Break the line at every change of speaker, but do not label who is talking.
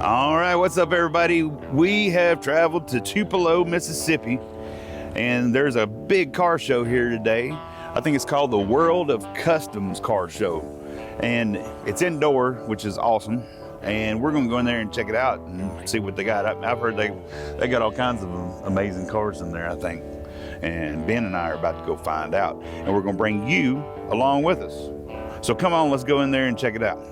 All right, what's up, everybody? We have traveled to Tupelo, Mississippi, and there's a big car show here today. I think it's called the World of Customs Car Show, and it's indoor, which is awesome. And we're going to go in there and check it out and see what they got. I've heard they got all kinds of amazing cars in there, I think. And Ben and I are about to go find out, and we're going to bring you along with us. So come on, let's go in there and check it out.